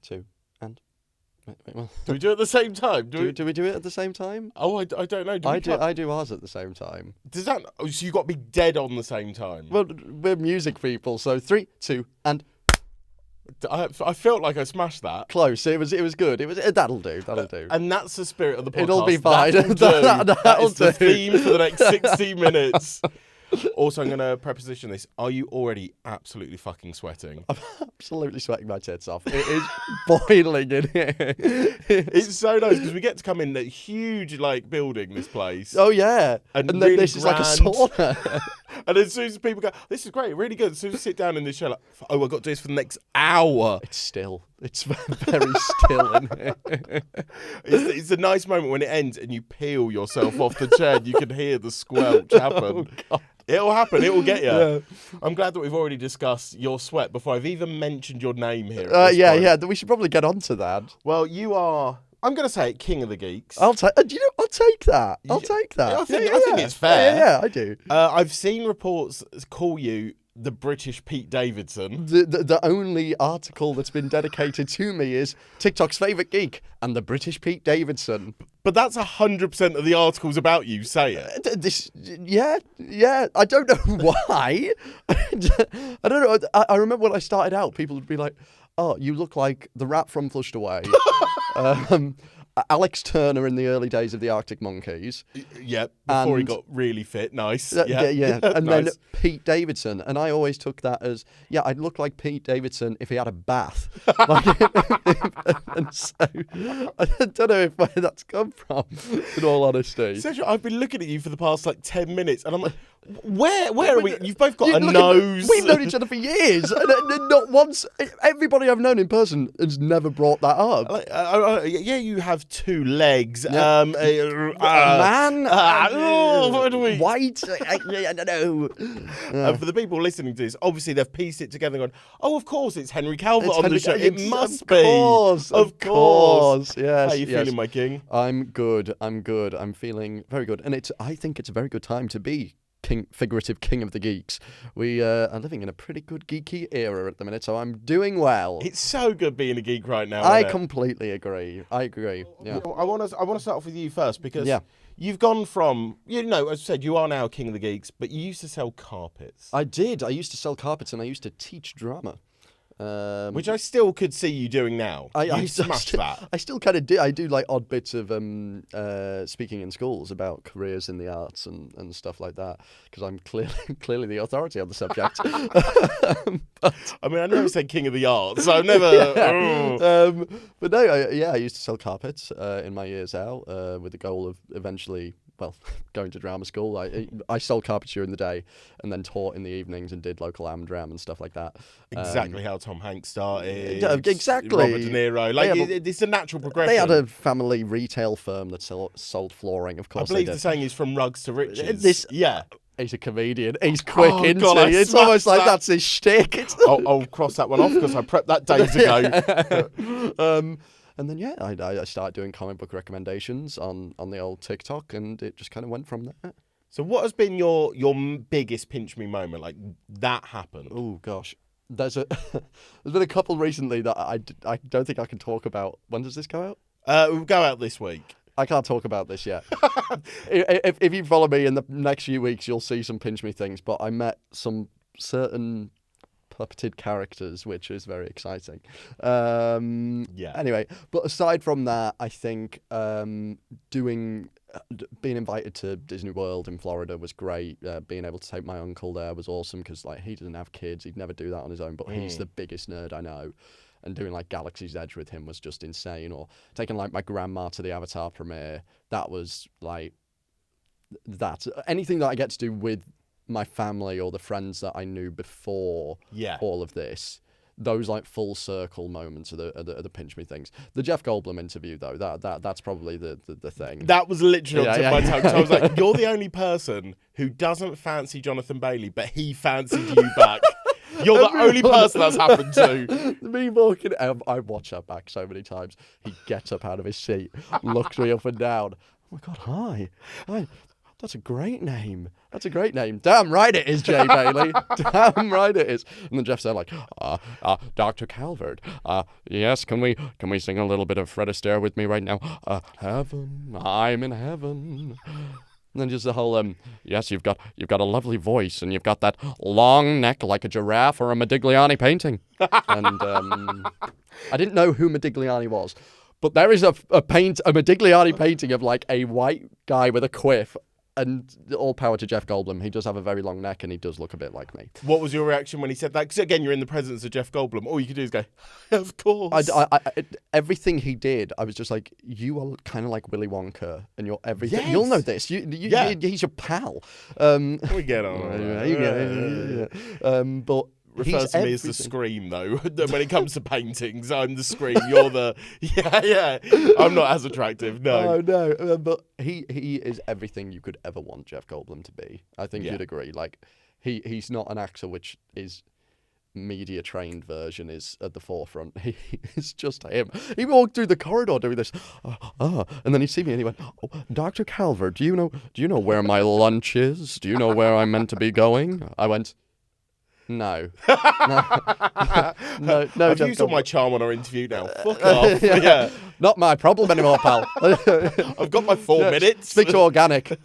2, and... Wait, well. Do we do it at the same time? Do we do it at the same time? Oh, I don't know. I do ours at the same time. Does that... Oh, so you got to be dead on the same time? Well, we're music people, so 3, 2, and... I felt like I smashed that. Close. It was good. That'll do. And that's the spirit of the podcast. It'll be fine. That is the theme for the next 60 minutes. Also, I'm going to preposition this. Are you already absolutely fucking sweating? I'm absolutely sweating my tits off. It is boiling in here. It's so nice because we get to come in a huge building, this place. Oh, yeah. And then really this is like a sauna. And as soon as people go, this is great, really good. As soon as you sit down in this chair, I've got to do this for the next hour. It's still. It's very still in here. It's a nice moment when it ends and you peel yourself off the chair and you can hear the squelch happen. Oh, God. It'll happen. It will get you. Yeah. I'm glad that we've already discussed your sweat before I've even mentioned your name here. Yeah. We should probably get on to that. Well, you are... I'm going to say it, King of the Geeks. I'll take that. I'll take that. I think it's fair. Yeah, I do. I've seen reports call you the British Pete Davidson. The only article that's been dedicated to me is TikTok's favourite geek and the British Pete Davidson. But that's 100% of the articles about you say it. Yeah. I don't know why. I don't know. I remember when I started out, people would be like, "Oh, you look like the rat from Flushed Away." Alex Turner in the early days of the Arctic Monkeys. Yeah, before he got really fit. Nice. Yeah. And nice. then Pete Davidson. And I always took that as, I'd look like Pete Davidson if he had a bath. And so, I don't know where that's come from, in all honesty. Sergio, I've been looking at you for the past 10 minutes, and I'm like, where are we? You've both got a nose. We've known each other for years. And not once, everybody I've known in person has never brought that up. You have 2 legs. Yeah. Man. What do we? White. I don't know. For the people listening to this, obviously they've pieced it together and gone, oh, of course, it's Henry Calvert on the show. It must be. Of course. Yes. How are you feeling, my king? I'm good. I'm feeling very good. And I think it's a very good time to be figurative king of the geeks. We are living in a pretty good geeky era at the minute, so I'm doing well. It's so good being a geek right now. I completely agree. Yeah. I want to start off with you first because you've gone from, as I said, you are now king of the geeks, but you used to sell carpets. I did. I used to sell carpets and I used to teach drama. Which I still could see you doing now. I smashed that. I still kind of do. I do odd bits of speaking in schools about careers in the arts and stuff like that because I'm clearly the authority on the subject. I never said king of the arts, so I've never. But no, I used to sell carpets in my years out with the goal of eventually. Well, going to drama school, I sold carpets during the day and then taught in the evenings and did local am-dram and stuff like that. Exactly how Tom Hanks started. Exactly. Robert De Niro. It's a natural progression. They had a family retail firm that sold flooring, of course. I believe the saying is from rugs to riches. He's a comedian. He's quick, isn't he? It's almost like that's his shtick. I'll cross that one off because I prepped that days ago. And then, I started doing comic book recommendations on the old TikTok, and it just kind of went from there. So what has been your biggest pinch me moment? Like, that happened? Oh, gosh. There's been a couple recently that I don't think I can talk about. When does this go out? It will go out this week. I can't talk about this yet. If you follow me in the next few weeks, you'll see some pinch me things, but I met some certain puppeted characters, which is very exciting. Anyway, but aside from that, I think being invited to Disney World in Florida was great. Being able to take my uncle there was awesome because he doesn't have kids. He'd never do that on his own, but he's the biggest nerd I know. And doing Galaxy's Edge with him was just insane. Or taking my grandma to the Avatar premiere. That was that. Anything that I get to do with my family or the friends that I knew before all of this, those full circle moments are the pinch me things. The Jeff Goldblum interview though, that's probably the thing. That was literally on my tongue. So I was like, you're the only person who doesn't fancy Jonathan Bailey, but he fancied you back. You're the only person that's happened to. Me walking, I watch that back so many times. He gets up out of his seat, looks me up and down. Oh my God, hi. That's a great name. That's a great name. Damn right it is, Jay Bailey. Damn right it is. And then Jeff said, like, Dr. Calvert, yes, can we sing a little bit of Fred Astaire with me right now? Heaven, I'm in heaven. And then just the whole, yes, you've got a lovely voice, and you've got that long neck like a giraffe or a Modigliani painting. And I didn't know who Modigliani was, but there is a Modigliani painting of like a white guy with a quiff. And all power to Jeff Goldblum. He does have a very long neck, and he does look a bit like me. What was your reaction when he said that? Because again, you're in the presence of Jeff Goldblum. All you could do is go, of course. Everything he did, I was just like, you are kind of like Willy Wonka, and you're everything. Yes. You'll know this. He's your pal. We get on. But refers to me as the Scream, though. When it comes to paintings, I'm the Scream. You're the yeah. I'm not as attractive. No. Oh no. But he is everything you could ever want Jeff Goldblum to be. I think you'd agree. Like he's not an actor which is media trained version is at the forefront. He is just him. He walked through the corridor doing this, and then he'd see me and he went, "Oh, Dr. Calvert, do you know where my lunch is? Do you know where I'm meant to be going?" I went, No. No. I've used all my charm on our interview now. Fuck off. Yeah. Not my problem anymore, pal. I've got my 4 minutes. Speak to organic.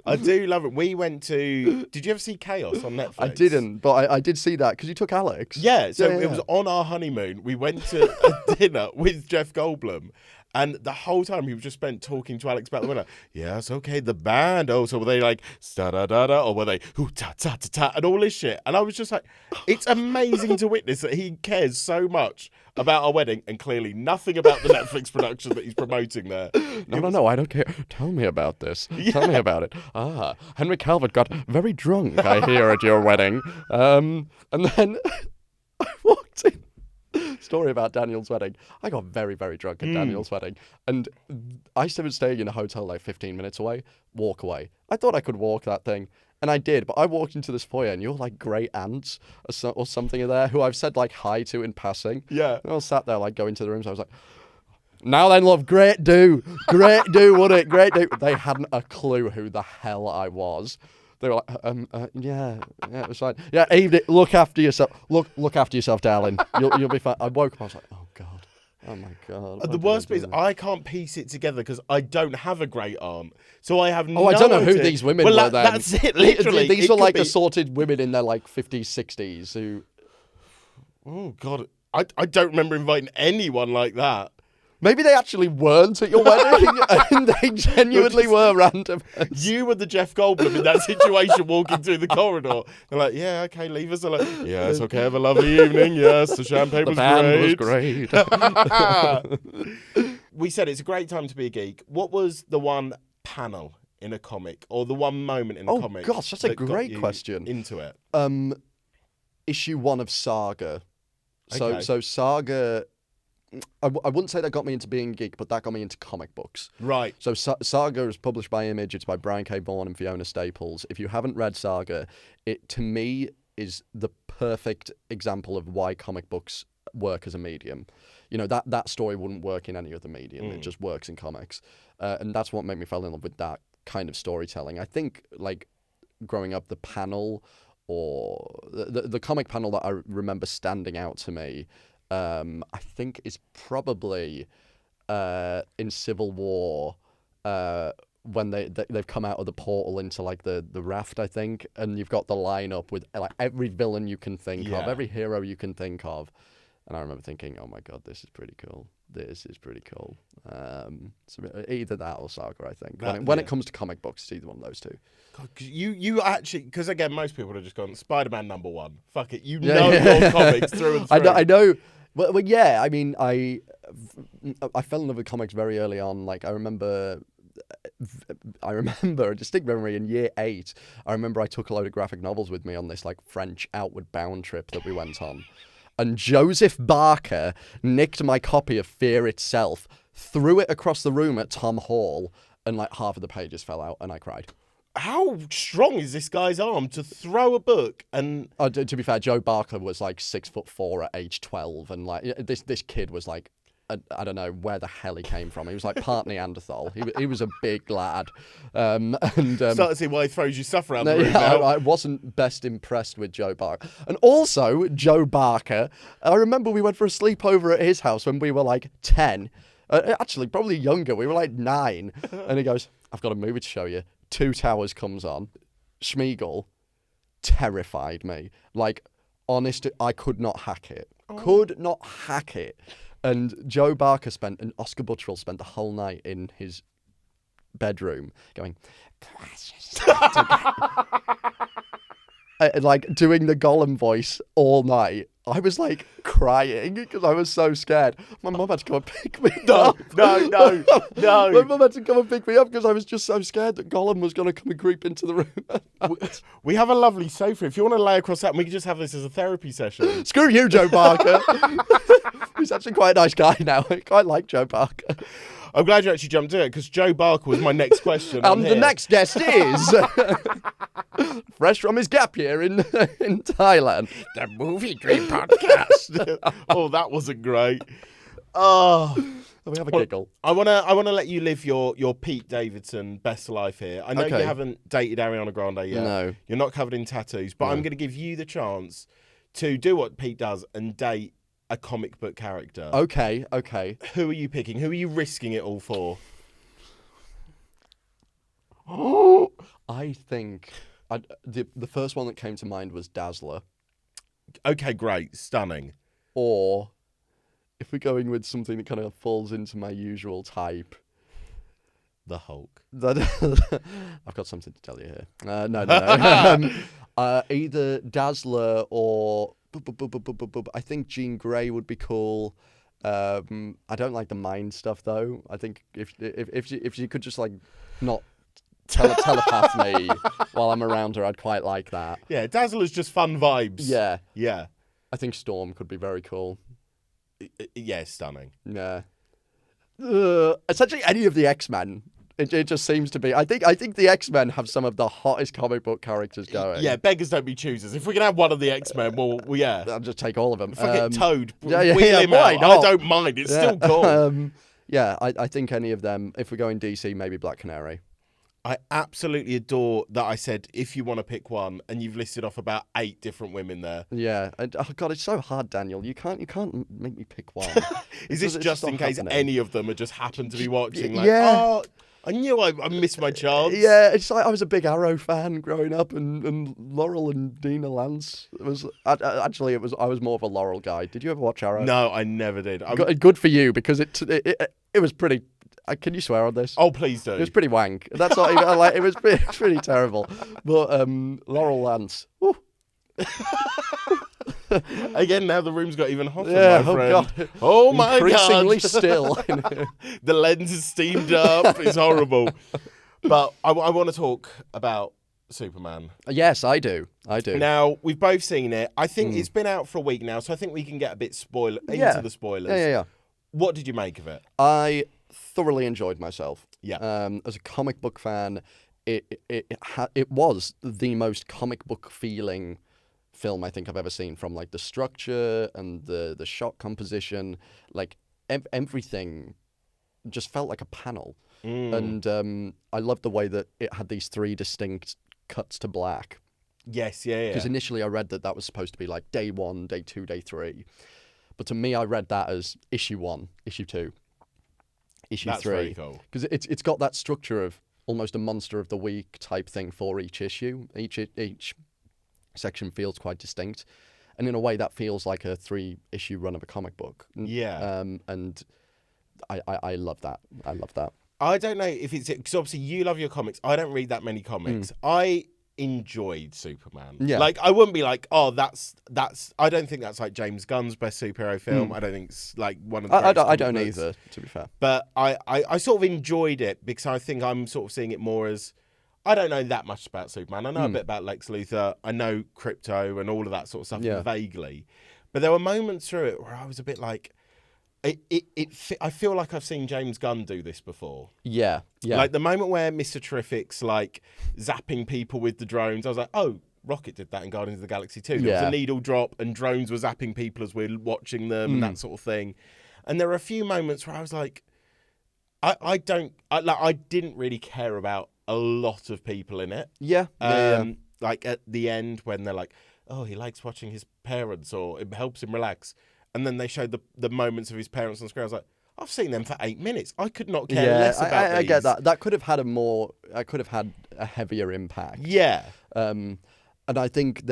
I do love it. We went to... Did you ever see Chaos on Netflix? I didn't, but I did see that because you took Alex. Yeah, so it was on our honeymoon. We went to a dinner with Jeff Goldblum. And the whole time he was just spent talking to Alex about the winner. Yes, okay, the band. Oh, so were they like da da da da, or were they hoo ta ta ta ta, and all this shit? And I was just like, it's amazing to witness that he cares so much about our wedding, and clearly nothing about the Netflix production that he's promoting there. No, I don't care. Tell me about this. Yeah. Tell me about it. Henry Calvert got very drunk, I hear, at your wedding. And then I walked in. Story about Daniel's wedding. I got very, very drunk at Daniel's wedding, and I was staying in a hotel like 15 minutes away. Walk away. I thought I could walk that thing, and I did. But I walked into this foyer, and you're like great aunts or something there who I've said like hi to in passing. Yeah. And I was sat there like going to the rooms. I was like, now then, love, great do, would it? Great do. They hadn't a clue who the hell I was. They were like, yeah, it was fine. Yeah, evening, look after yourself. Look after yourself, darling. You'll be fine. I woke up, I was like, oh my God. The worst bit is I can't piece it together because I don't have a great aunt. So I have no I don't know idea. who these women were then. That's it, literally. These were like assorted women in their like 50s, 60s who... Oh, God. I don't remember inviting anyone like that. Maybe they actually weren't at your wedding, and they genuinely were random. You were the Jeff Goldblum in that situation, walking through the corridor. They're like, yeah, okay, leave us alone. Yes, okay, have a lovely evening. Yes, the champagne was great. We said it's a great time to be a geek. What was the one panel in a comic, or the one moment in a comic? Oh gosh, that's a great question. Into it. Issue 1 of Saga. Okay. So Saga... I wouldn't say that got me into being a geek, but that got me into comic books. Right. So Saga is published by Image. It's by Brian K. Vaughan and Fiona Staples. If you haven't read Saga, it to me is the perfect example of why comic books work as a medium. You know, that story wouldn't work in any other medium. It just works in comics. And that's what made me fall in love with that kind of storytelling. I think, like, growing up, the panel or the comic panel that I remember standing out to me, I think is probably in Civil War when they've come out of the portal into like the raft, I think, and you've got the lineup with like every villain you can think of, every hero you can think of, and I remember thinking, oh my God, this is pretty cool. This is pretty cool. So either that or Saga, I think. When it comes to comic books, it's either one of those two. God, you actually, because again, most people have just gone Spider-Man #1. Fuck it, you know your comics through and through. I know. Well, yeah. I mean, I fell in love with comics very early on. Like I remember a distinct memory in year 8. I remember I took a load of graphic novels with me on this like French outward bound trip that we went on. And Joseph Barker nicked my copy of Fear Itself, threw it across the room at Tom Hall, and like half of the pages fell out, and I cried. How strong is this guy's arm to throw a book? And to be fair, Joe Barker was like 6'4" at age 12, and like this kid was like I don't know where the hell he came from. He was like part Neanderthal. He was a big lad. Start to see why he throws you stuff around the No, room yeah, now. I wasn't best impressed with Joe Barker. And also, Joe Barker, I remember we went for a sleepover at his house when we were like 10. Actually, probably younger. We were like 9. And he goes, I've got a movie to show you. Two Towers comes on. Schmeagol terrified me. Like, honest, I could not hack it. Could not hack it. And Joe Barker and Oscar Buttrell spent the whole night in his bedroom going, like doing the Gollum voice all night. I was like crying because I was so scared. My mum had to come and pick me up. No. My mum had to come and pick me up because I was just so scared that Gollum was going to come and creep into the room. We have a lovely sofa. If you want to lay across that, we can just have this as a therapy session. Screw you, Joe Barker. He's actually quite a nice guy now. I quite like Joe Barker. I'm glad you actually jumped to it because Joe Barker was my next question. And the next guest is fresh from his gap year in Thailand. The Movie Dweeb Podcast. Oh, that wasn't great. Oh, We have a giggle. I wanna let you live your Pete Davidson best life here. I know Okay. you haven't dated Ariana Grande yet. No. You're not covered in tattoos, but I'm going to give you the chance to do what Pete does and date a comic book character. Okay. Who are you picking? Who are you risking it all for? I think the first one that came to mind was Dazzler. Okay, great. Stunning. Or if we're going with something that kind of falls into my usual type, The Hulk. I've got something to tell you here. No. Either Dazzler or I think Jean Grey would be cool. I don't like the mind stuff though. I think if you could just like not telepath me while I'm around her, I'd quite like that. Yeah, Dazzler's just fun vibes. Yeah. I think Storm could be very cool. Yeah, stunning. Yeah. Essentially, any of the X-Men. It just seems to be. I think the X-Men have some of the hottest comic book characters going. Yeah, beggars don't be choosers. If we can have one of the X-Men, well yeah. I'll just take all of them. Forget Toad. Yeah, Wheel him why out. not? I don't mind. It's still cool. Yeah, I think any of them. If we're going DC, maybe Black Canary. I absolutely adore that I said, if you want to pick one, and you've listed off about 8 different women there. Yeah. And, oh, God, it's so hard, Daniel. You can't make me pick one. Is this just in case any of them had just happened to be watching? Like, Yeah. oh, I knew I missed my chance. Yeah, it's like I was a big Arrow fan growing up, and Laurel and Dina Lance. It was actually I was more of a Laurel guy. Did you ever watch Arrow? No, I never did. Good for you because it was pretty. Can you swear on this? Oh, please do. It was pretty wank. That's not even like it was pretty terrible. But Laurel Lance. Woo. Again, now the room's got even hotter, Yeah, my oh friend. God. Oh my Increasingly God. still. The lens is steamed up. It's horrible. But I want to talk about Superman. Yes, I do. Now, we've both seen it. I think it's been out for a week now, so I think we can get a bit into the spoilers. Yeah. What did you make of it? I thoroughly enjoyed myself. Yeah. As a comic book fan, it was the most comic book feeling film I think I've ever seen, from like the structure and the shot composition, like everything just felt like a panel. And I loved the way that it had these 3 distinct cuts to black. Yes, yeah. Because initially I read that was supposed to be like day 1, day 2, day 3. But to me, I read that as issue 1, issue 2, issue That's 3. very cool. Because it's got that structure of almost a monster of the week type thing for each issue. Each section feels quite distinct. And in a way, that feels like a 3-issue run of a comic book. Yeah. And I love that. I love that. I don't know if it's... Because obviously you love your comics. I don't read that many comics. I enjoyed Superman. Yeah. Like, I wouldn't be like, oh, that's... I don't think that's like James Gunn's best superhero film. I don't think it's like one of the I greatest don't comic books. either, to be fair. But I sort of enjoyed it because I think I'm sort of seeing it more as... I don't know that much about Superman. I know a bit about Lex Luthor. I know Crypto and all of that sort of stuff vaguely. But there were moments through it where I was a bit like... I feel like I've seen James Gunn do this before. Yeah. Like the moment where Mr. Terrific's like zapping people with the drones, I was like, oh, Rocket did that in Guardians of the Galaxy too. There was a needle drop and drones were zapping people as we're watching them and that sort of thing. And there are a few moments where I was like, I didn't really care about a lot of people in it. Yeah. Like at the end when they're like, oh, he likes watching his parents or it helps him relax. And then they showed the moments of his parents on screen. I was like, I've seen them for 8 minutes. I could not care less about these. I get that. That could have had a heavier impact. Yeah. And I think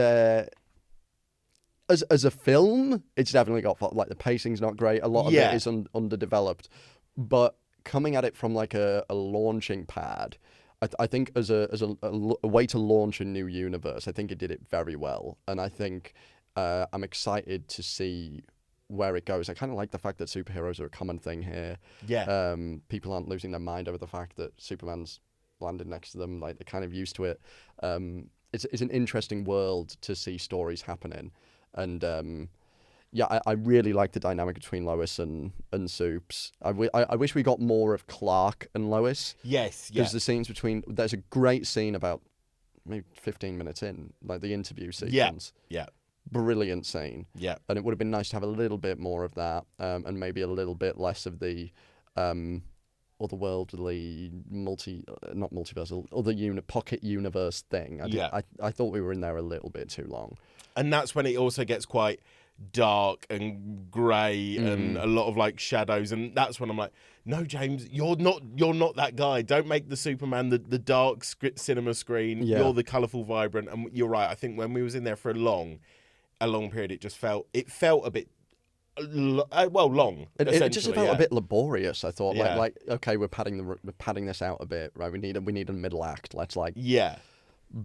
as a film, it's definitely got, like, the pacing's not great. A lot of it is underdeveloped. But coming at it from, like, a launching pad, I think as a way to launch a new universe, I think it did it very well. And I think I'm excited to see where it goes. I kind of like the fact that superheroes are a common thing here. Yeah. People aren't losing their mind over the fact that Superman's landed next to them. Like, they're kind of used to it. It's an interesting world to see stories happening. And I really like the dynamic between Lois and Supes. I wish we got more of Clark and Lois. Yes, Because the scenes between... There's a great scene about maybe 15 minutes in, like the interview sequence. Yeah. Brilliant scene. Yeah. And it would have been nice to have a little bit more of that, and maybe a little bit less of the otherworldly not multiversal, other pocket universe thing. I thought we were in there a little bit too long. And that's when it also gets quite dark and grey and a lot of like shadows, and that's when I'm like, no, James, you're not that guy. Don't make the Superman the dark cinema screen. You're the colourful, vibrant. And you're right. I think when we was in there for a long period, it felt a bit long. It just felt a bit laborious. I thought, Yeah. like okay, we're padding this out a bit, right? We need a middle act. Let's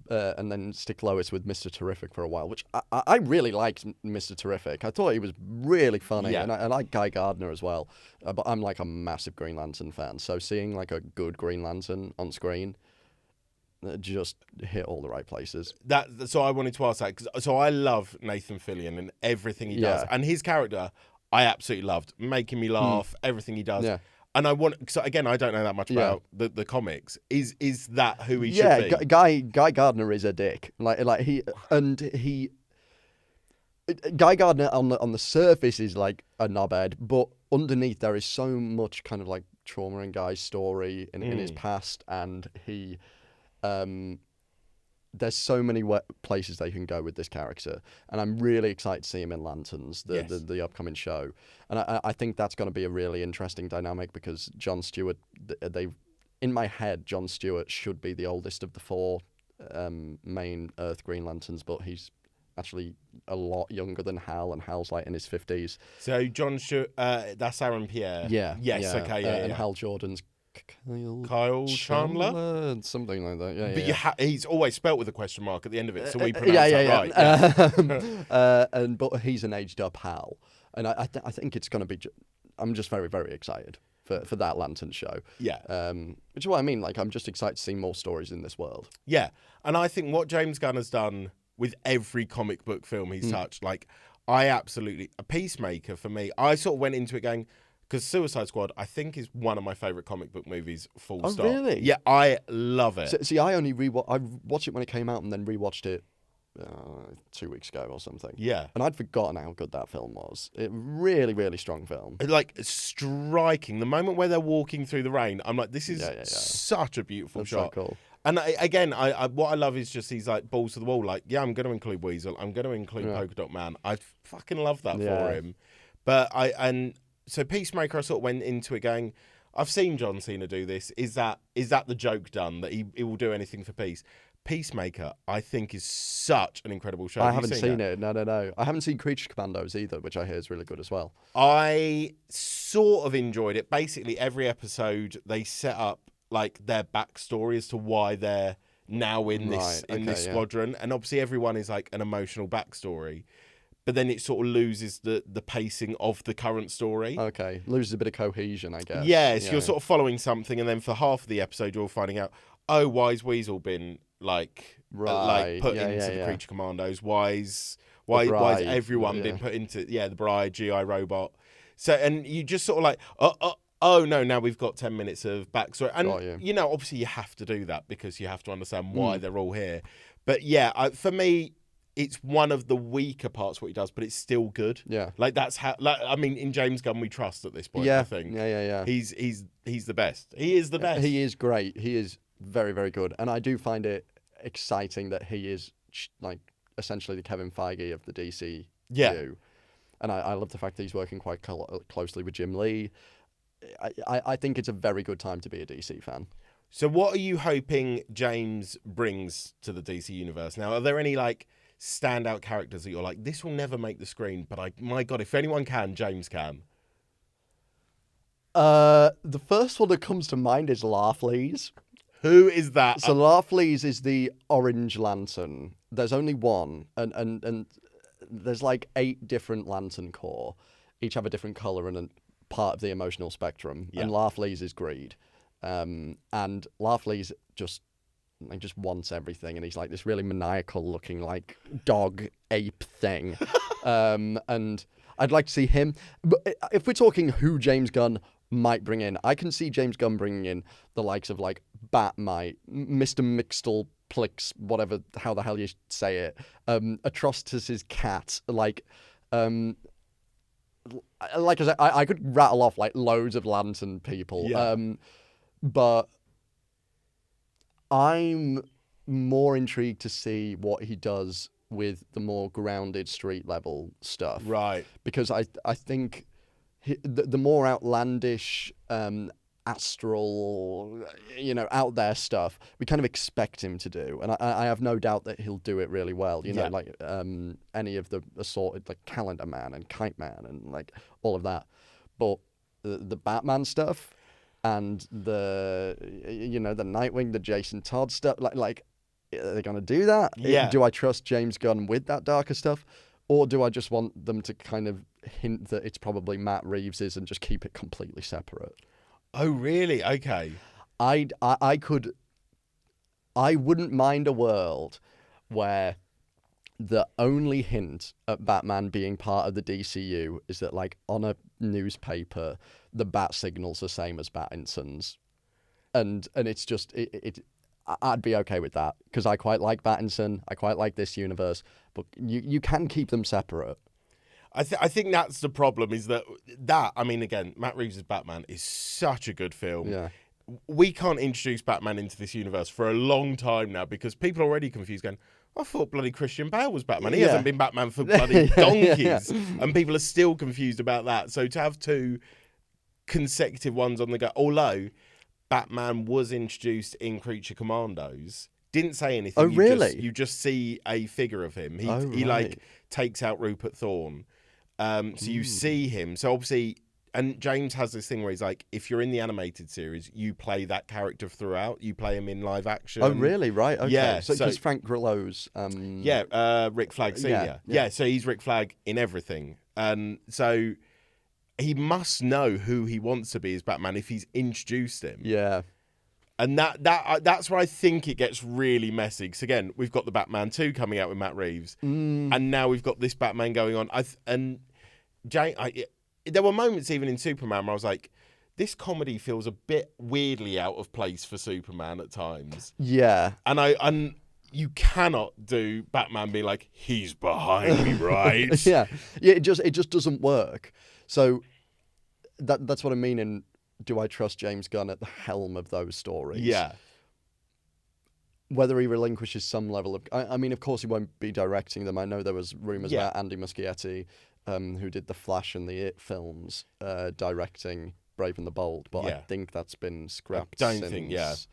and then stick Lois with Mr. Terrific for a while, which I really liked Mr. Terrific. I thought he was really funny, and I like Guy Gardner as well. But I'm like a massive Green Lantern fan, so seeing like a good Green Lantern on screen just hit all the right places. So I wanted to ask that, so I love Nathan Fillion and everything he does, and his character I absolutely loved, making me laugh, everything he does. Yeah. And so again, I don't know that much about the comics. Is that who he should be? Guy Gardner is a dick. Guy Gardner on the surface is like a knobhead, but underneath there is so much kind of like trauma in Guy's story in his past, and he there's so many places they can go with this character, and I'm really excited to see him in Lanterns, the upcoming show. And I think that's going to be a really interesting dynamic, because Jon Stewart, in my head, Jon Stewart should be the oldest of the four main Earth Green Lanterns, but he's actually a lot younger than Hal, and Hal's like in his 50s. So Jon Stewart, that's Aaron Pierre. Yeah. Yes, okay, and Hal Jordan's Kyle Chandler? Something like that, But he's always spelt with a question mark at the end of it, so we pronounce that right. But he's an aged up Hal, and I think it's going to be... I'm just very, very excited for that Lantern show. Yeah. Which is what I mean, like, I'm just excited to see more stories in this world. Yeah, and I think what James Gunn has done with every comic book film he's touched, like, a Peacemaker, for me, I sort of went into it going... Because Suicide Squad, I think, is one of my favourite comic book movies, full stop. Oh, really? Yeah, I love it. See, I watched it when it came out and then rewatched it 2 weeks ago or something. Yeah. And I'd forgotten how good that film was. It really, really strong film. Like, striking. The moment where they're walking through the rain, I'm like, this is such a beautiful shot. So cool. And again, what I love is just he's like balls to the wall. Like, I'm going to include Weasel. I'm going to include Polka Dot Man. I fucking love that for him. But So Peacemaker, I sort of went into it going, I've seen John Cena do this. Is that the joke done, that he will do anything for peace? Peacemaker, I think, is such an incredible show. I haven't seen it. No. I haven't seen Creature Commandos either, which I hear is really good as well. I sort of enjoyed it. Basically, every episode they set up like their backstory as to why they're now in this squadron, and obviously everyone is like an emotional backstory. But then it sort of loses the pacing of the current story. Okay, loses a bit of cohesion, I guess. Yes, you're sort of following something, and then for half of the episode, you're finding out, why's Weasel been put into the Creature Commandos? Why's everyone been put into the Bride, GI Robot? So, and you just sort of like, oh no, now we've got 10 minutes of backstory, and obviously you have to do that because you have to understand why they're all here. But for me, it's one of the weaker parts of what he does, but it's still good. Yeah. Like that's how. Like, I mean, in James Gunn, we trust at this point. Yeah. I think. Yeah. He's the best. He is the best. He is great. He is very, very good, and I do find it exciting that he is like essentially the Kevin Feige of the DC. Yeah. And I love the fact that he's working quite closely with Jim Lee. I think it's a very good time to be a DC fan. So, what are you hoping James brings to the DC universe now? Are there any like standout characters that you're like, this will never make the screen, but my God, if anyone can, James can? The first one that comes to mind is Larfleeze. Who is that? So Larfleeze is the Orange Lantern. There's only one, and there's like 8 different Lantern Corps. Each have a different color and a part of the emotional spectrum. Yeah. And Larfleeze is greed. And Larfleeze just wants everything, and he's like this really maniacal looking like dog ape thing. And I'd like to see him. But if we're talking who James Gunn might bring in, I can see James Gunn bringing in the likes of like Batmite, Mr. Mixtel Plix, whatever, how the hell you say it, Atrocitus's cat, like I said, I could rattle off like loads of Lantern people. Yeah. But I'm more intrigued to see what he does with the more grounded street level stuff. Right. Because I think the more outlandish, astral, out there stuff, we kind of expect him to do. And I have no doubt that he'll do it really well. Like any of the assorted, like Calendar Man and Kite Man and like all of that. But the Batman stuff and the Nightwing, the Jason Todd stuff, like are they going to do that? Yeah. Do I trust James Gunn with that darker stuff? Or do I just want them to kind of hint that it's probably Matt Reeves's and just keep it completely separate? Oh, really? Okay. I wouldn't mind a world where the only hint at Batman being part of the DCU is that, like, on a newspaper, the bat signal's the same as Battinson's. And it's just... I'd be okay with that, because I quite like Battinson, I quite like this universe, but you can keep them separate. I think that's the problem, is that I mean, again, Matt Reeves' Batman is such a good film. Yeah. We can't introduce Batman into this universe for a long time now, because people are already confused, going, I thought bloody Christian Bale was Batman. He hasn't been Batman for bloody donkeys. And people are still confused about that. So to have 2 consecutive ones on the go, although Batman was introduced in Creature Commandos, didn't say anything. Oh, really? You just see a figure of him. He right. like takes out Rupert Thorne. So you see him. So obviously, and James has this thing where he's like, if you're in the animated series, you play that character throughout. You play him in live action. Oh, really? Right. Okay. Yeah. So because Frank Grillo's... Rick Flag Sr. Yeah, so he's Rick Flag in everything. And so he must know who he wants to be as Batman if he's introduced him. Yeah. And that's where I think it gets really messy. Because again, we've got the Batman 2 coming out with Matt Reeves, and now we've got this Batman going on. There were moments even in Superman where I was like, this comedy feels a bit weirdly out of place for Superman at times. Yeah. And you cannot do Batman being like, he's behind me, right? Yeah. It just doesn't work. So that's what I mean in, do I trust James Gunn at the helm of those stories? Yeah. Whether he relinquishes some level of... I mean, of course he won't be directing them. I know there was rumours about Andy Muschietti, who did the Flash and the It films, directing Brave and the Bold, but I think that's been scrapped I don't since,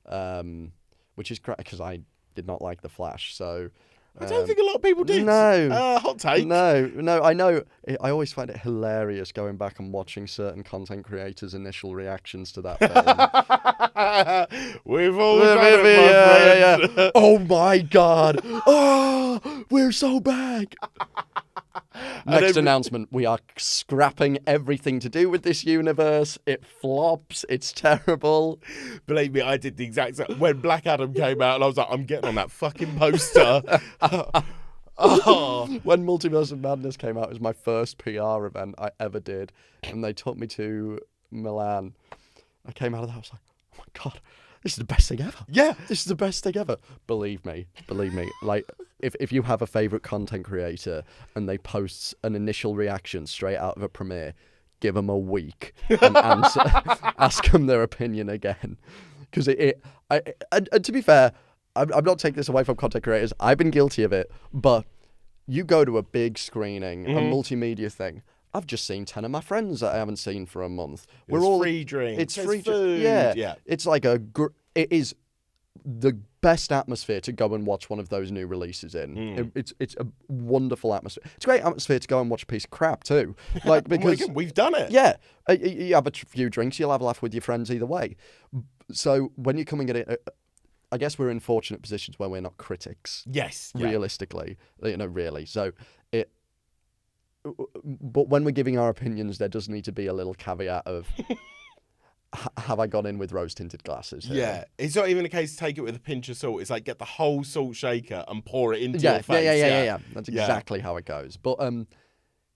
think, which is correct, because I did not like the Flash, so... I don't think a lot of people did. No. Hot take. No, I know. I always find it hilarious going back and watching certain content creators' initial reactions to that film. We've all done it, my friend. Oh my God. Oh, we're so back. Next announcement, we are scrapping everything to do with this universe. It flops. It's terrible. Believe me, I did the exact same. When Black Adam came out, and I was like, I'm getting on that fucking poster. When Multiverse of Madness came out, it was my first PR event I ever did. And they took me to Milan. I came out of that, I was like, oh my God, this is the best thing ever. Yeah. This is the best thing ever. Believe me. Like, if you have a favourite content creator and they post an initial reaction straight out of a premiere, give them a week and ask them their opinion again. Because and to be fair, I'm not taking this away from content creators. I've been guilty of it. But you go to a big screening, a multimedia thing. I've just seen 10 of my friends that I haven't seen for a month. We're all free drinks. It's free food. Yeah. It's like it is the best atmosphere to go and watch one of those new releases in. It's a wonderful atmosphere. It's a great atmosphere to go and watch a piece of crap too. Like, because we've done it. Yeah. You have a few drinks, you'll have a laugh with your friends either way. So when you're coming at it, I guess we're in fortunate positions where we're not critics. Yes. Realistically. Really. So but when we're giving our opinions, there does need to be a little caveat of, have I gone in with rose-tinted glasses here? Yeah. It's not even a case to take it with a pinch of salt. It's like get the whole salt shaker and pour it into your face. Yeah. That's exactly how it goes. But,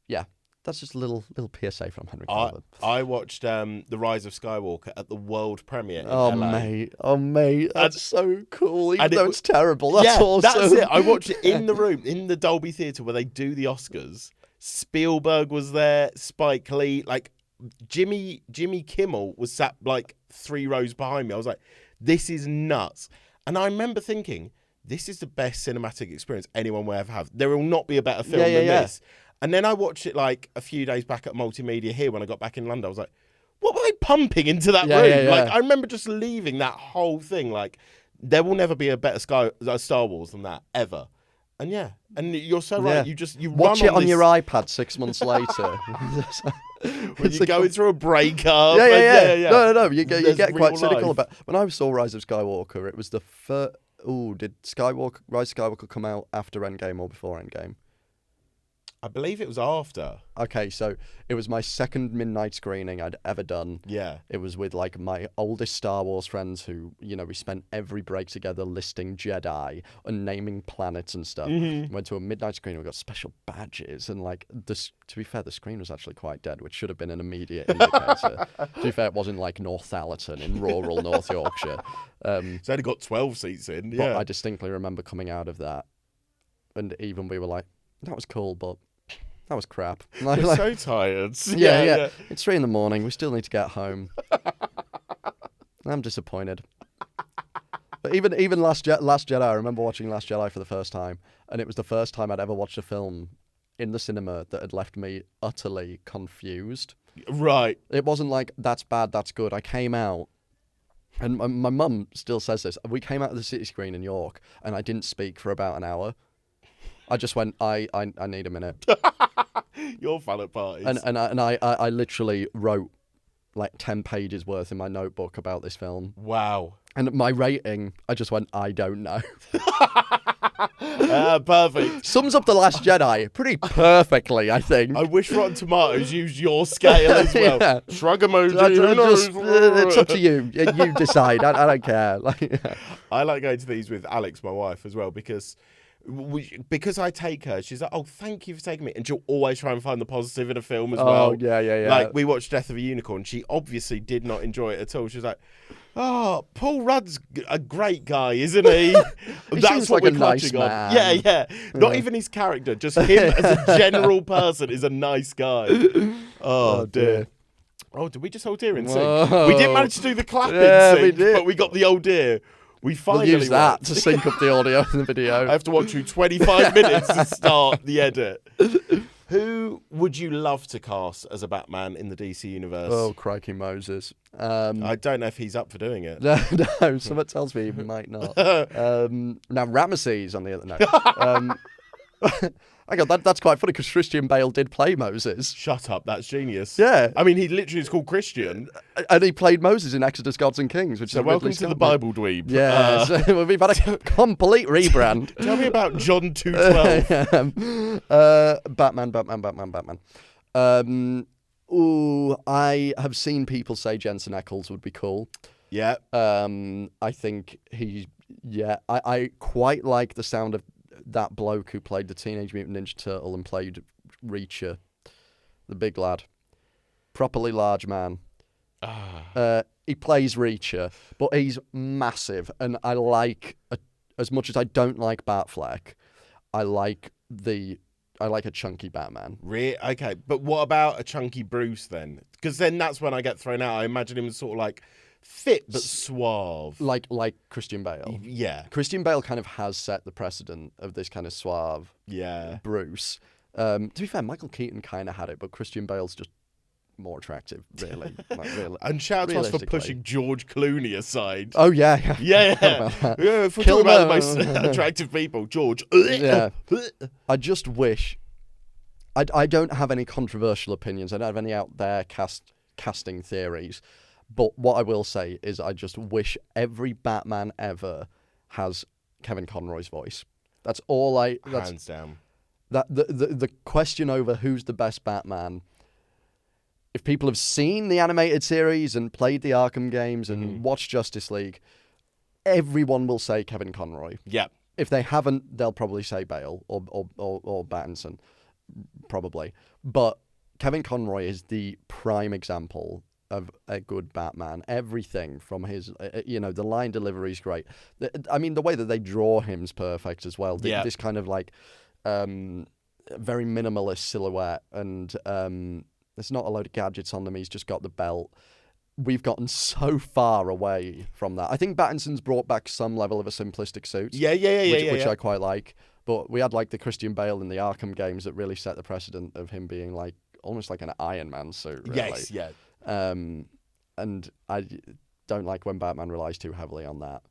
yeah, that's just a little PSA from Henry Calvert. I watched The Rise of Skywalker at the world premiere in LA. Mate. That's so cool. Even though it's terrible. That's awesome. That's it. I watched it in the room, in the Dolby Theatre where they do the Oscars. Spielberg was there, Spike Lee, like Jimmy Kimmel was sat like 3 rows behind me. I was like, this is nuts. And I remember thinking, this is the best cinematic experience anyone will ever have. There will not be a better film than this. And then I watched it like a few days back at Multimedia here when I got back in London. I was like, what were they pumping into that room? Like, I remember just leaving that whole thing. Like, there will never be a better Star Wars than that, ever. And and you're so right. You watch it on your iPad 6 months later. When you're going through a breakup. Yeah. No. You get quite cynical about. When I saw Rise of Skywalker, it was the first. Did Rise of Skywalker come out after Endgame or before Endgame? I believe it was after. Okay, so it was my second midnight screening I'd ever done. Yeah. It was with like my oldest Star Wars friends who, we spent every break together listing Jedi and naming planets and stuff. Went to a midnight screening, we got special badges and like this. To be fair, the screen was actually quite dead, which should have been an immediate indicator. To be fair, it wasn't like Northallerton in rural North Yorkshire. It's only got 12 seats in. But I distinctly remember coming out of that and even we were like, that was cool, but that was crap. We're so tired. Yeah. It's 3 a.m. We still need to get home. I'm disappointed. But even Last Jedi, I remember watching Last Jedi for the first time, and it was the first time I'd ever watched a film in the cinema that had left me utterly confused. Right. It wasn't like, that's bad, that's good. I came out, and my mum still says this, we came out of the city screen in York, and I didn't speak for about an hour. I just went, I need a minute. You're fun at parties. And I literally wrote like 10 pages worth in my notebook about this film. Wow. And my rating, I just went, I don't know. Perfect. Sums up The Last Jedi pretty perfectly, I think. I wish Rotten Tomatoes used your scale as well. Yeah. Shrug emoji. It's up to you. You decide. I don't care. I like going to these with Alex, my wife, as well, because I take her, she's like, oh, thank you for taking me. And she'll always try and find the positive in a film as well. Oh, yeah. Like, we watched Death of a Unicorn. She obviously did not enjoy it at all. She was like, oh, Paul Rudd's a great guy, isn't he? He seems like a nice man. Yeah. Not even his character, just him as a general person is a nice guy. Oh, dear. Oh, did we just hold deer in sync? We didn't manage to do the clap in sync, but we got the old deer. We'll use that to sync up the audio and the video. I have to watch you 25 minutes to start the edit. Who would you love to cast as a Batman in the DC universe? Oh, crikey Moses. I don't know if he's up for doing it. No, someone tells me he might not. Now, Ramesses on the other note. That's quite funny because Christian Bale did play Moses. Shut up, that's genius. Yeah. I mean, he literally is called Christian. And he played Moses in Exodus, Gods and Kings. Which so welcome to the Bible Dweeb. Yeah, so we've had a complete rebrand. Tell me about John 2:12. Batman. I have seen people say Jensen Ackles would be cool. Yeah. I think I quite like the sound of that bloke who played the Teenage Mutant Ninja Turtle and played Reacher, the big lad. Properly large man. He plays Reacher, but he's massive, and I like as much as I don't like Batfleck, I like a chunky Batman. Okay, but what about a chunky Bruce then? Because then that's when I get thrown out. I imagine him as sort of like fit but suave, like Christian Bale. Yeah, Christian Bale kind of has set the precedent of this kind of suave. Yeah, Bruce. To be fair, Michael Keaton kind of had it, but Christian Bale's just more attractive, really. And shout out to us for pushing George Clooney aside. Oh yeah. Yeah. If we're talking about the most attractive people, George. Yeah. I just wish. I don't have any controversial opinions. I don't have any out there casting theories. But what I will say is I just wish every Batman ever has Kevin Conroy's voice. That's all hands down. That the question over who's the best Batman. If people have seen the animated series and played the Arkham games and watched Justice League, everyone will say Kevin Conroy. Yeah. If they haven't, they'll probably say Bale or Pattinson, probably. But Kevin Conroy is the prime example of a good Batman. Everything from his, the line delivery is great. I mean, the way that they draw him's perfect as well. This kind of like very minimalist silhouette, and there's not a load of gadgets on them. He's just got the belt. We've gotten so far away from that. I think Pattinson's brought back some level of a simplistic suit. Which I quite like. But we had like the Christian Bale in the Arkham games that really set the precedent of him being like almost like an Iron Man suit. Really. Yes, yeah. And I don't like when Batman relies too heavily on that.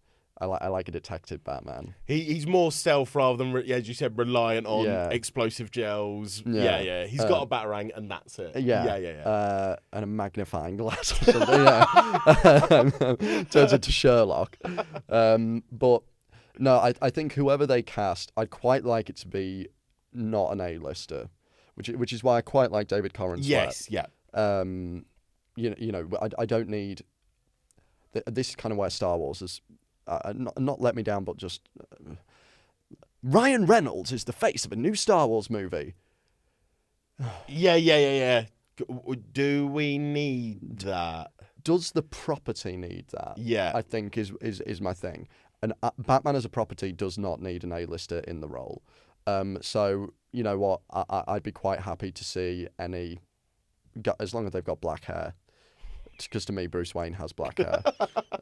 I like a detective Batman. He's more stealth rather than, as you said, reliant on explosive gels. Yeah. He's got a batarang and that's it. Yeah. And a magnifying glass or something. Turns into Sherlock. But no, I think whoever they cast, I'd quite like it to be not an A-lister, which is why I quite like David Corenswet. Yes, yeah. I don't need. This is kind of where Star Wars has. Not let me down, but just Ryan Reynolds is the face of a new Star Wars movie. Yeah. Do we need that? Does the property need that? Yeah, I think is my thing. And Batman as a property does not need an A-lister in the role. So you know what? I'd be quite happy to see any, as long as they've got black hair. Because to me, Bruce Wayne has black hair.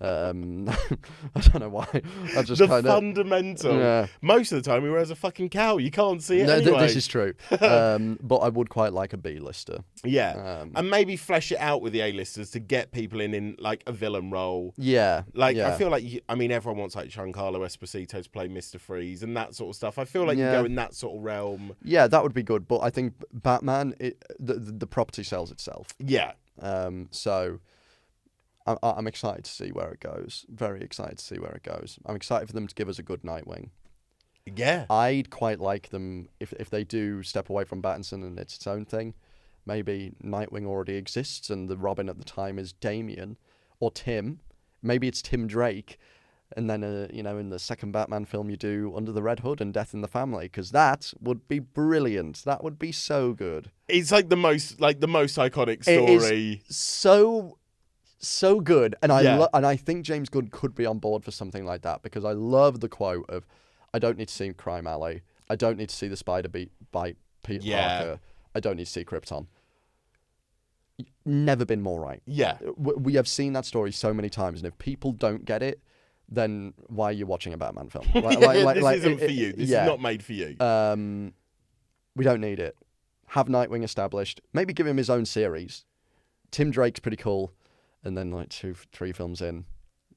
I don't know why. I just the fundamental. Yeah. Most of the time, he wears a fucking cowl. You can't see it anyway. This is true. But I would quite like a B-lister. Yeah. And maybe flesh it out with the A-listers to get people in like a villain role. Yeah. I feel like, everyone wants like Giancarlo Esposito to play Mr. Freeze and that sort of stuff. I feel like you go in that sort of realm. Yeah, that would be good. But I think Batman, the property sells itself. Yeah. So I'm excited to see where it goes. Very excited to see where it goes. I'm excited for them to give us a good Nightwing. Yeah. I'd quite like them if they do step away from Pattinson and it's its own thing. Maybe Nightwing already exists and the Robin at the time is Damian or Tim. Maybe it's Tim Drake. And then, in the second Batman film, you do Under the Red Hood and Death in the Family, because that would be brilliant. That would be so good. It's like the most iconic story. It is so good, and I think James Gunn could be on board for something like that, because I love the quote of, "I don't need to see Crime Alley. I don't need to see the Spider bite Peter Parker. I don't need to see Krypton." Never been more right. Yeah, we have seen that story so many times, and if people don't get it, then why are you watching a Batman film? This isn't for you. This is not made for you. We don't need it. Have Nightwing established. Maybe give him his own series. Tim Drake's pretty cool. And then 2-3 films in,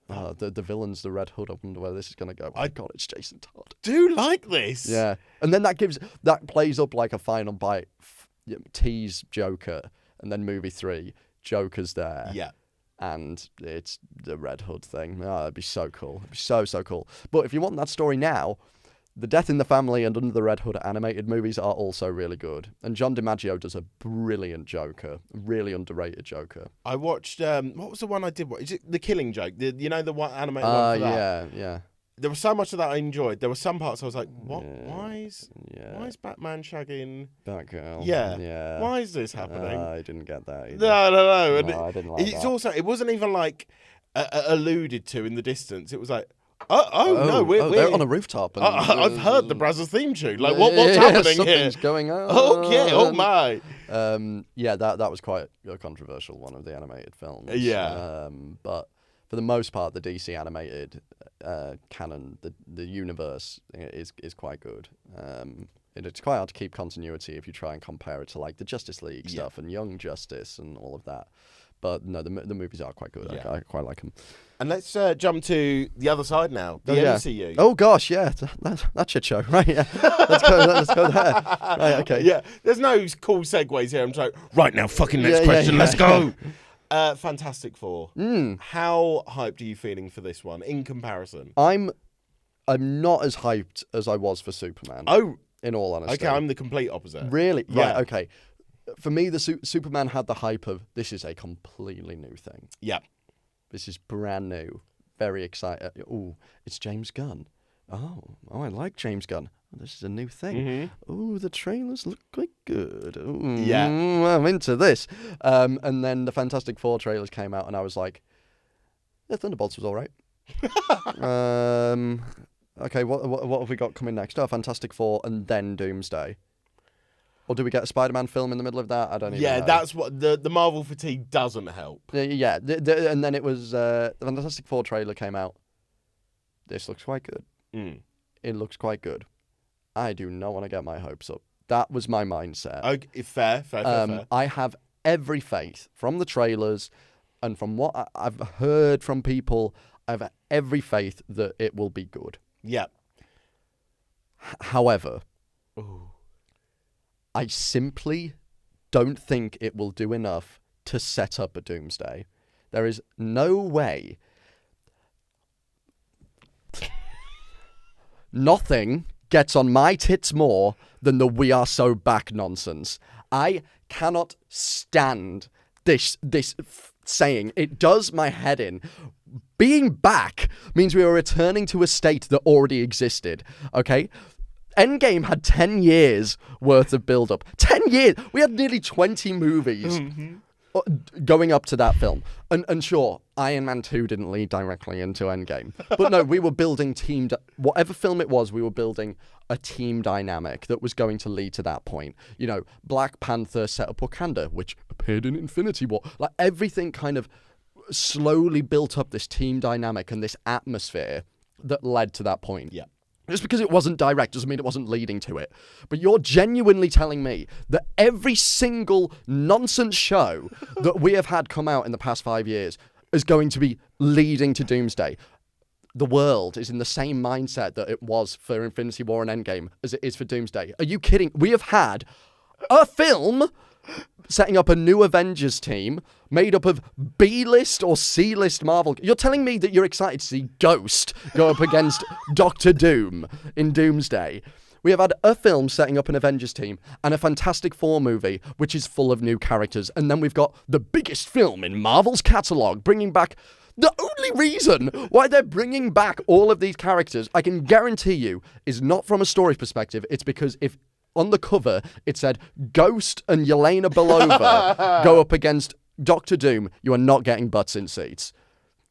the villain's the Red Hood. I wonder where this is going to go. Oh my God, it's Jason Todd. Do like this. Yeah. And then that plays up like a final bite. Tease Joker. And then movie 3, Joker's there. Yeah. And it's the Red Hood thing. Oh, it'd be so cool. It'd be so cool. But if you want that story now, the Death in the Family and Under the Red Hood animated movies are also really good. And John DiMaggio does a brilliant Joker. Really underrated Joker. I watched, what was the one I did? Is it The Killing Joke? The one animated one for that? Yeah. there was so much of that I enjoyed. There were some parts I was like, what? Why is Batman shagging Batgirl? Yeah. Why is this happening? I didn't get that either. No. And I didn't like it's that. also, it wasn't even like alluded to in the distance. It was like, no, we're they're on a rooftop. And, I've heard the Brazzers theme tune. Like, what's happening something's here? going on. Okay, oh my. That was quite a controversial one of the animated films. Yeah. But for the most part, the DC animated canon, the universe is quite good. It's quite hard to keep continuity if you try and compare it to like the Justice League stuff and Young Justice and all of that. But no, the movies are quite good. Yeah. I quite like them. And let's jump to the other side now, the MCU. Oh gosh, yeah, that's your show, right? Yeah. Let's go there. Right, okay. Yeah, there's no cool segues here. I'm just like, right now, fucking next question, let's go. Fantastic Four. How hyped are you feeling for this one in comparison? I'm not as hyped as I was for Superman. Oh, in all honesty. Okay, I'm the complete opposite. Really? Yeah. Right. Okay. For me, the Superman had the hype of this is a completely new thing. Yeah. This is brand new. Very excited. Oh, it's James Gunn. Oh, I like James Gunn. This is a new thing. Mm-hmm. Oh, the trailers look quite good. Ooh, yeah. I'm into this. And then the Fantastic Four trailers came out, and I was like, yeah, Thunderbolts was all right. Okay, what have we got coming next? Oh, Fantastic Four and then Doomsday. Or do we get a Spider-Man film in the middle of that? I don't even know. Yeah, that's what the Marvel fatigue doesn't help. Yeah, and then it was the Fantastic Four trailer came out. This looks quite good. It looks quite good. I do not want to get my hopes up. That was my mindset. Okay, fair. I have every faith from the trailers and from what I've heard from people. I have every faith that it will be good. Yeah. However, ooh, I simply don't think it will do enough to set up a Doomsday. There is no way. Nothing gets on my tits more than the "we are so back" nonsense. I cannot stand this saying. It does my head in. Being back means we are returning to a state that already existed, okay? Endgame had 10 years worth of build-up. 10 years! We had nearly 20 movies going up to that film. And sure, Iron Man 2 didn't lead directly into Endgame. But no, we were building whatever film it was, we were building a team dynamic that was going to lead to that point. You know, Black Panther set up Wakanda, which appeared in Infinity War. Like, everything kind of slowly built up this team dynamic and this atmosphere that led to that point. Yeah. Just because it wasn't direct doesn't mean it wasn't leading to it. But you're genuinely telling me that every single nonsense show that we have had come out in the past 5 years is going to be leading to Doomsday. The world is in the same mindset that it was for Infinity War and Endgame as it is for Doomsday. Are you kidding? We have had a film setting up a new Avengers team made up of B-list or C-list Marvel. You're telling me that you're excited to see Ghost go up against Doctor Doom in Doomsday. We have had a film setting up an Avengers team and a Fantastic Four movie, which is full of new characters. And then we've got the biggest film in Marvel's catalogue, bringing back... The only reason why they're bringing back all of these characters, I can guarantee you, is not from a story perspective. It's because if on the cover it said Ghost and Yelena Belova go up against Doctor Doom, you are not getting butts in seats.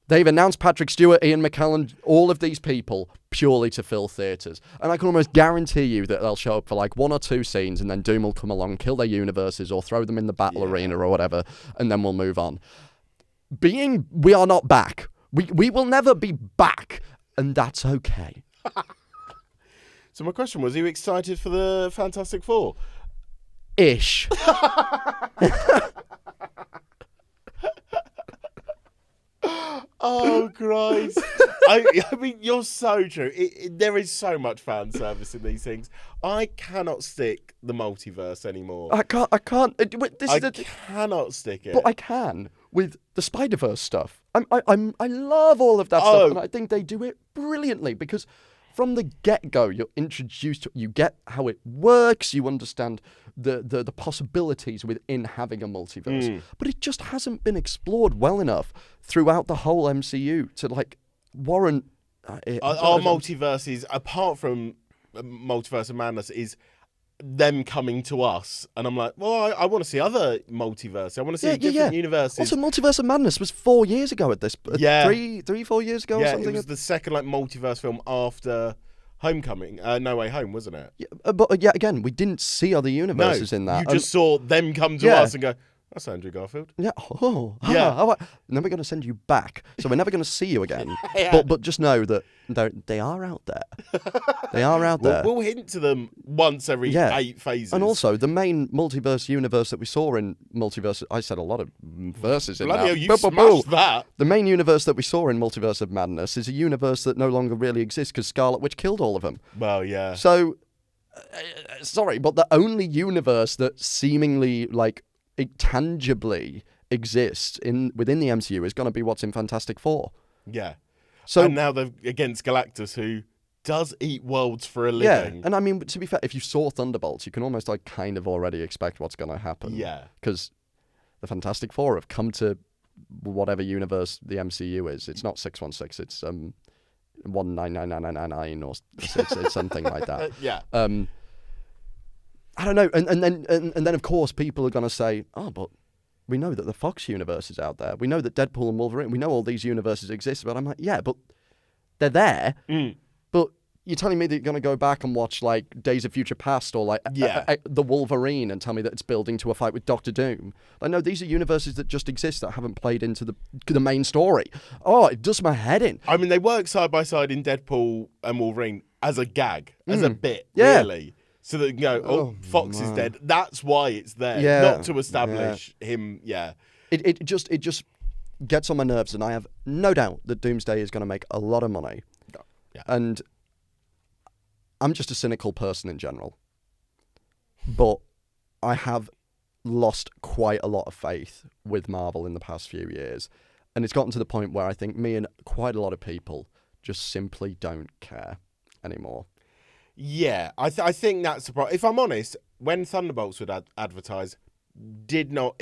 They've announced Patrick Stewart, Ian McKellen, all of these people purely to fill theatres. And I can almost guarantee you that they'll show up for like 1 or 2 scenes and then Doom will come along, kill their universes or throw them in the battle arena or whatever, and then we'll move on. We are not back. We will never be back, and that's okay. So my question was, are you excited for the Fantastic Four? Ish. Oh, Christ. I mean, you're so true. There is so much fan service in these things. I cannot stick the multiverse anymore. I can't. I cannot stick it. But I can with the Spider-Verse stuff. I love all of that stuff, and I think they do it brilliantly because from the get-go, you're introduced to it. You get how it works. You understand the possibilities within having a multiverse. But it just hasn't been explored well enough throughout the whole MCU to like warrant Our multiverses, apart from Multiverse of Madness, is them coming to us, and I'm like, well, I want to see other multiverses. I want to see different universes. Also, Multiverse of Madness was 4 years ago at this. Yeah, 4 years ago or something. It was the second multiverse film after Homecoming. No Way Home, wasn't it? Yeah, but again, we didn't see other universes in that. You just saw them come to us and go, that's Andrew Garfield. Yeah. Yeah. Then we're going to send you back, so we're never going to see you again. Yeah. But just know that they are out there. They are out there. We'll hint to them once every 8 phases. And also, the main multiverse universe that we saw in Multiverse... I said a lot of verses in that. Bloody hell, you smashed that. The main universe that we saw in Multiverse of Madness is a universe that no longer really exists because Scarlet Witch killed all of them. Well, yeah. So, sorry, but the only universe that seemingly, it tangibly exists within the MCU is going to be what's in Fantastic Four. Yeah. So, and now they're against Galactus, who does eat worlds for a living. Yeah, and I mean, to be fair, if you saw Thunderbolts, you can almost kind of already expect what's going to happen. Yeah. Because the Fantastic Four have come to whatever universe the MCU is. It's not 616, it's 199999 or it's something like that. Yeah. I don't know, and then of course people are going to say, oh, but we know that the Fox universe is out there. We know that Deadpool and Wolverine. We know all these universes exist. But I'm like, yeah, but they're there. But you're telling me that you're going to go back and watch Days of Future Past or the Wolverine and tell me that it's building to a fight with Doctor Doom. No, these are universes that just exist that haven't played into the main story. Oh, it does my head in. I mean, they work side by side in Deadpool and Wolverine as a gag, as a bit, Yeah. really. So that you can go, Fox is dead. That's why it's there, not to establish him. Yeah, it just gets on my nerves, and I have no doubt that Doomsday is going to make a lot of money. Yeah. And I'm just a cynical person in general, but I have lost quite a lot of faith with Marvel in the past few years, and it's gotten to the point where I think me and quite a lot of people just simply don't care anymore. Yeah, I think that's the problem. If I'm honest, when Thunderbolts would advertise, it did not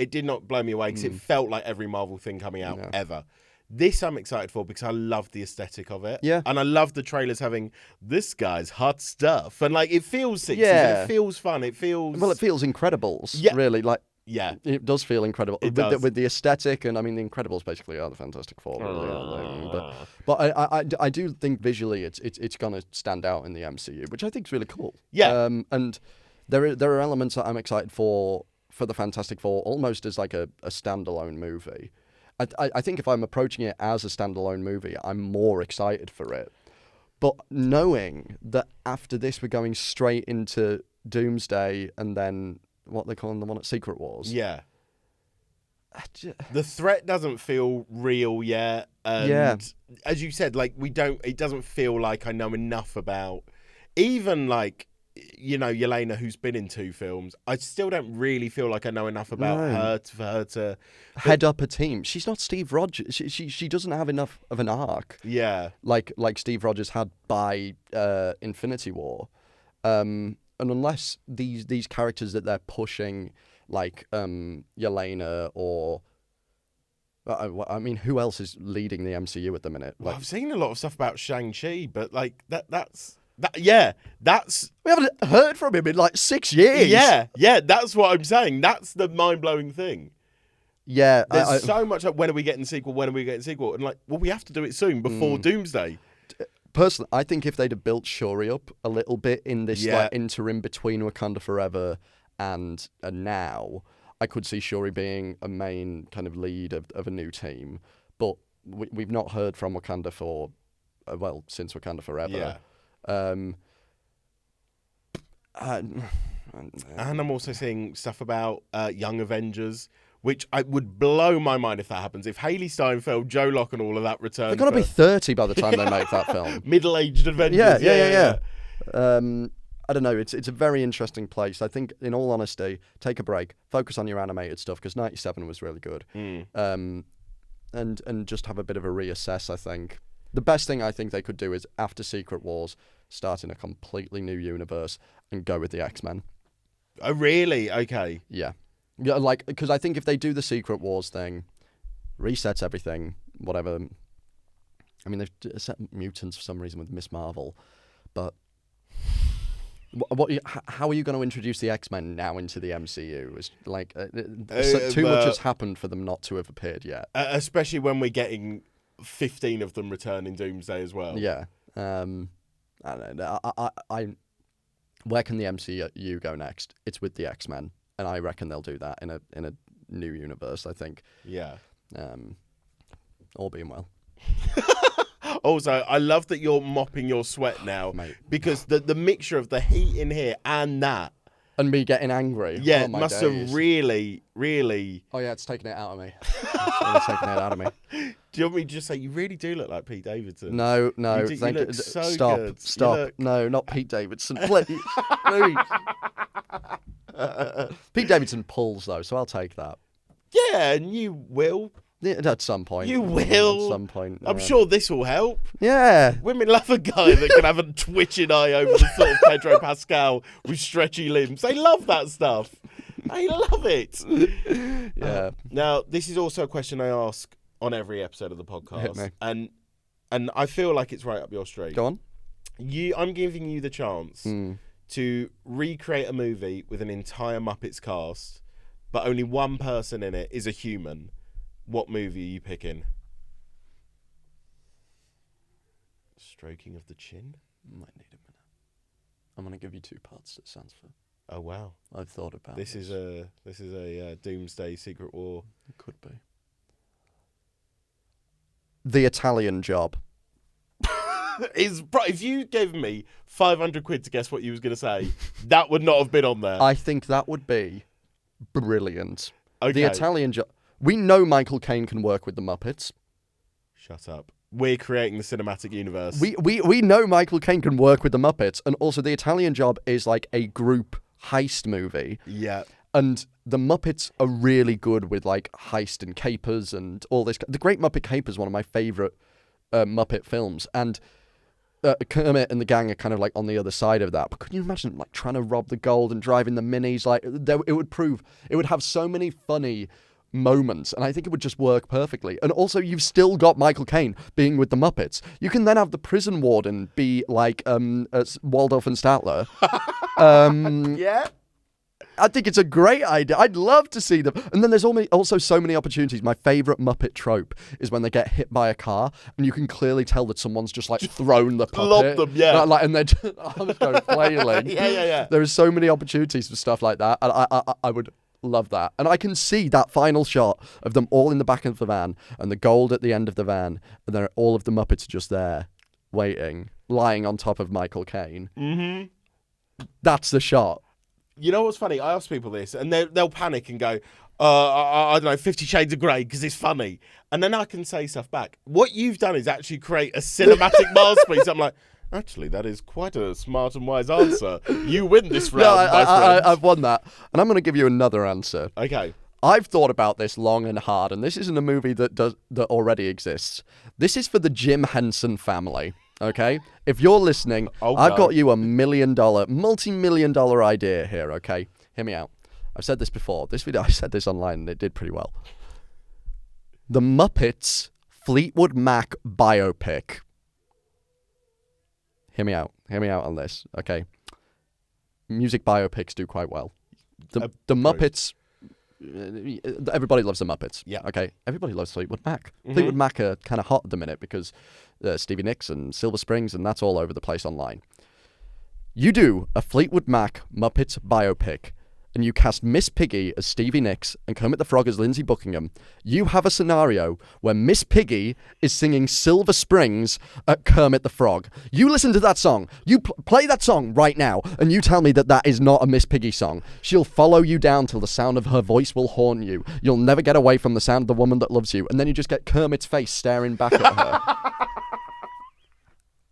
blow me away because it felt like every Marvel thing coming out ever. This I'm excited for because I love the aesthetic of it. Yeah. And I love the trailers having this guy's hot stuff. And it feels 60s. Yeah. It feels fun. It feels... Well, it feels Incredibles, really. Yeah. It does feel incredible. It does. With the aesthetic, and I mean, the Incredibles basically are the Fantastic Four, really, aren't they? But I do think visually it's going to stand out in the MCU, which I think is really cool. Yeah. And there are elements that I'm excited for the Fantastic Four, almost as a standalone movie. I think if I'm approaching it as a standalone movie, I'm more excited for it. But knowing that after this we're going straight into Doomsday and then what they call the one at Secret Wars. Yeah. The threat doesn't feel real yet. And as you said, it doesn't feel like I know enough about, even Yelena, who's been in 2 films, I still don't really feel like I know enough about her for her to head up a team. She's not Steve Rogers. She doesn't have enough of an arc. Yeah. Like Steve Rogers had by Infinity War. And unless these characters that they're pushing, Yelena or... I mean, who else is leading the MCU at the minute? I've seen a lot of stuff about Shang-Chi, but that's... that's... We haven't heard from him in 6 years. Yeah, that's what I'm saying. That's the mind-blowing thing. Yeah. There's so much when are we getting sequel? When are we getting sequel? And we have to do it soon before Doomsday. Personally, I think if they'd have built Shuri up a little bit in this interim between Wakanda Forever and now, I could see Shuri being a main kind of lead of a new team. But we've not heard from Wakanda for, since Wakanda Forever. Yeah. And I'm also seeing stuff about Young Avengers, which I would blow my mind if that happens. If Hayley Steinfeld, Joe Locke, and all of that return, they're gonna be 30 by the time they make that film. Middle-aged Avengers. Yeah. I don't know. It's a very interesting place. I think, in all honesty, take a break, focus on your animated stuff because '97 was really good, and just have a bit of a reassess. I think the best thing I think they could do is after Secret Wars, start in a completely new universe and go with the X-Men. Oh, really? Okay. Yeah, because I think if they do the Secret Wars thing, resets everything, whatever, I mean, they've set mutants for some reason with Miss Marvel, but how are you going to introduce the X-Men now into the MCU? It's like too much has happened for them not to have appeared yet. Especially when we're getting 15 of them return in Doomsday as well. Yeah. I don't know. Where can the MCU go next? It's with the X-Men, and I reckon they'll do that in a new universe. I think. Yeah. All being well. Also, I love that you're mopping your sweat now, mate. Because the mixture of the heat in here and that. And me getting angry. Yeah, it must have really, really... Oh, yeah, it's taking it out of me. It's really taking it out of me. Do you want me to just say, you really do look like Pete Davidson? No, you thank look you. So Stop, good. stop. No, not Pete Davidson. Please. Pete Davidson pulls, though, so I'll take that. Yeah, and you will. Yeah, at some point. You will. At some point. I'm sure this will help. Yeah. Women love a guy that can have a twitching eye over the sort of Pedro Pascal with stretchy limbs. They love that stuff. They love it. Yeah. Now, this is also a question I ask on every episode of the podcast. Hit me. And I feel like it's right up your street. Go on. I'm giving you the chance to recreate a movie with an entire Muppets cast, but only one person in it is a human. What movie are you picking? Stroking of the chin? Might need a minute. I'm going to give you 2 parts. It sounds fair. Oh wow! I've thought about this. Is a Doomsday Secret War. It could be. The Italian Job. If you gave me 500 quid to guess what you was going to say, that would not have been on there. I think that would be brilliant. Okay. The Italian Job. We know Michael Caine can work with the Muppets. Shut up. We're creating the cinematic universe. We know Michael Caine can work with the Muppets, and also The Italian Job is like a group heist movie. Yeah. And the Muppets are really good with like heist and capers and all this. The Great Muppet Caper is one of my favourite Muppet films, and Kermit and the gang are kind of like on the other side of that. But could you imagine like trying to rob the gold and driving the minis? Like it would have so many funny moments, and I think it would just work perfectly. And also, you've still got Michael Caine being with the Muppets. You can then have the prison warden be like Waldorf and Statler. Yeah. I think it's a great idea. I'd love to see them. And then there's also so many opportunities. My favourite Muppet trope is when they get hit by a car and you can clearly tell that someone's just like thrown the puppet. Lob them, yeah. And they're just, arms go flailing. Yeah. There is so many opportunities for stuff like that. And I would love that. And I can see that final shot of them all in the back of the van and the gold at the end of the van. And then all of the Muppets are just there, waiting, lying on top of Michael Caine. Mm-hmm. That's the shot. You know what's funny? I ask people this, and they'll panic and go, I don't know, 50 Shades of Grey, because it's funny. And then I can say stuff back. What you've done is actually create a cinematic masterpiece. I'm like, actually, that is quite a smart and wise answer. You win this round, my friend. I've won that. And I'm going to give you another answer. Okay. I've thought about this long and hard, and this isn't a movie that already exists. This is for the Jim Henson family. Okay, if you're listening, I've got you a multi-million-dollar idea here. Okay, hear me out. I've said this before. This video, I said this online, and it did pretty well. The Muppets Fleetwood Mac biopic. Hear me out. Hear me out on this. Okay, music biopics do quite well. The Muppets. Everybody loves the Muppets. Yeah. Okay. Everybody loves Fleetwood Mac. Mm-hmm. Fleetwood Mac are kind of hot at the minute because Stevie Nicks and Silver Springs, and that's all over the place online. You do a Fleetwood Mac Muppets biopic, and you cast Miss Piggy as Stevie Nicks and Kermit the Frog as Lindsey Buckingham. You have a scenario where Miss Piggy is singing Silver Springs at Kermit the Frog. You listen to that song. You play that song right now, and you tell me that that is not a Miss Piggy song. She'll follow you down till the sound of her voice will haunt you. You'll never get away from the sound of the woman that loves you, and then you just get Kermit's face staring back at her.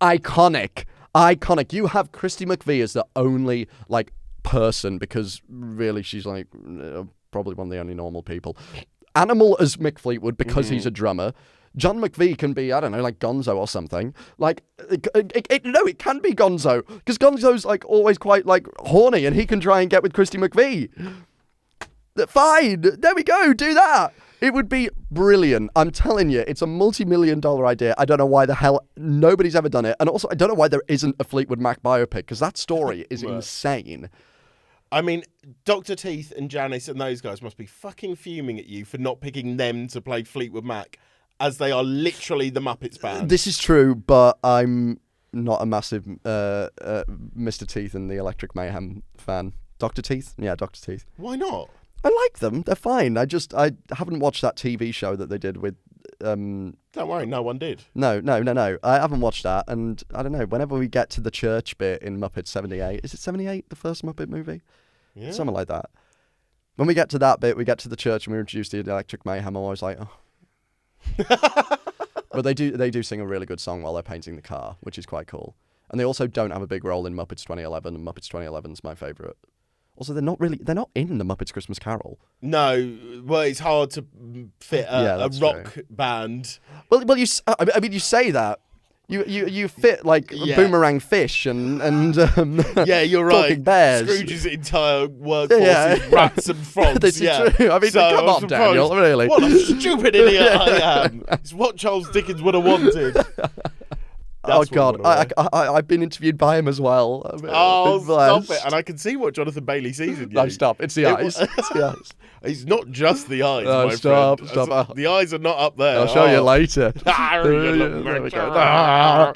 Iconic. You have Christy McVie as the only, like, person, because really she's like probably one of the only normal people. Animal as Mick Fleetwood because he's a drummer. John McVie can be, I don't know, like Gonzo or something. Like, it can be Gonzo, because Gonzo's like always quite like horny, and he can try and get with Christy McVie. Fine, there we go, do that. It would be brilliant. I'm telling you, it's a multi-million-dollar idea. I don't know why the hell nobody's ever done it. And also, I don't know why there isn't a Fleetwood Mac biopic, because that story is insane. I mean, Dr. Teeth and Janice and those guys must be fucking fuming at you for not picking them to play Fleetwood Mac, as they are literally the Muppets band. This is true, but I'm not a massive Mr. Teeth and the Electric Mayhem fan. Dr. Teeth? Yeah, Dr. Teeth. Why not? I like them. They're fine. I haven't watched that TV show that they did with... Don't worry, no one did. No. I haven't watched that, and I don't know, whenever we get to the church bit in Muppet 78... Is it 78, the first Muppet movie? Yeah. Something like that. When we get to that bit, we get to the church and we introduce the Electric Mayhem, I'm always like, oh. But they do sing a really good song while they're painting the car, which is quite cool. And they also don't have a big role in Muppets 2011, and Muppets 2011 is my favourite. Also, they're not in the Muppets Christmas Carol. No, well, it's hard to fit a rock true. band. Well, you say that. You fit like Boomerang Fish and yeah, you're right. Talking Bears. Scrooge's entire workforce is rats and frogs. This is true. I mean, so come on, Daniel, really. What a stupid idiot I am. It's what Charles Dickens would have wanted. Oh God, I've been interviewed by him as well. Stop it! And I can see what Jonathan Bailey sees in you. No, stop! It's the eyes. It's the eyes. It's not just the eyes, my stop. friend. The eyes are not up there. I'll show you later. There we go.